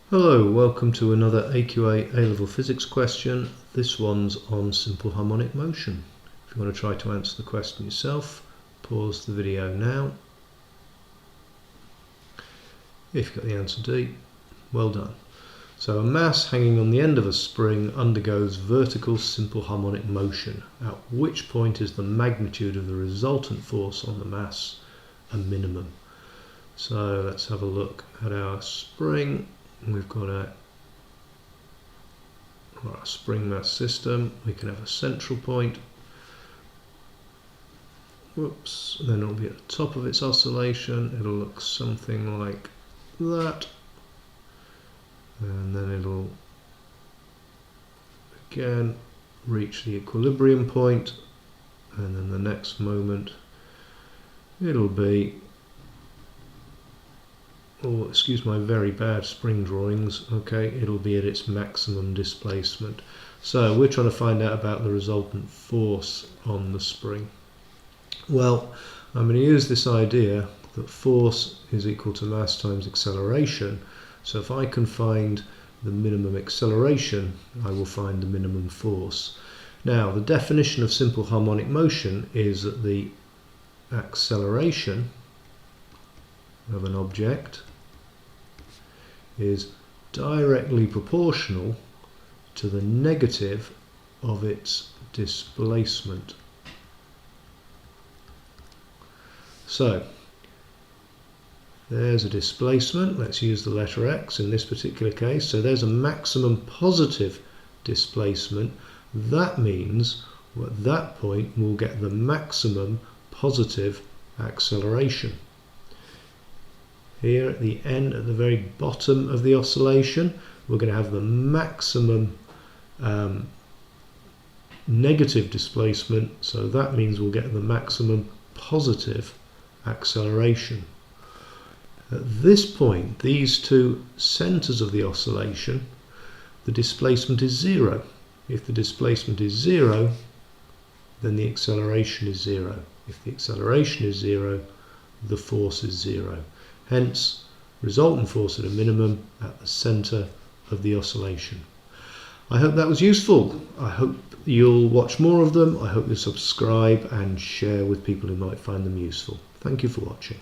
Hello, welcome to another AQA A-level physics question. This one's on simple harmonic motion. If you want to try to answer the question yourself, pause the video now. If you've got the answer D, well done. So a mass hanging on the end of a spring undergoes vertical simple harmonic motion, at which point is the magnitude of the resultant force on the mass a minimum. So let's have a look at our spring. We've got a spring mass system. We can have a central point. Whoops, then it'll be at the top of its oscillation. It'll look something like that. And then it'll again reach the equilibrium point. And then the next moment it'll be, oh, excuse my very bad spring drawings, okay, it'll be at its maximum displacement. So we're trying to find out about the resultant force on the spring. Well, I'm going to use this idea that force is equal to mass times acceleration. So if I can find the minimum acceleration, I will find the minimum force. Now, the definition of simple harmonic motion is that the acceleration of an object is directly proportional to the negative of its displacement. So there's a displacement. Let's use the letter x in this particular case. So there's a maximum positive displacement. That means at that point we'll get the maximum positive acceleration. Here at the end, at the very bottom of the oscillation, we're going to have the maximum negative displacement, so that means we'll get the maximum positive acceleration. At this point, these two centers of the oscillation, the displacement is zero. If the displacement is zero, then the acceleration is zero. If the acceleration is zero, the force is zero. Hence, resultant force at a minimum at the center of the oscillation. I hope that was useful. I hope you'll watch more of them. I hope you'll subscribe and share with people who might find them useful. Thank you for watching.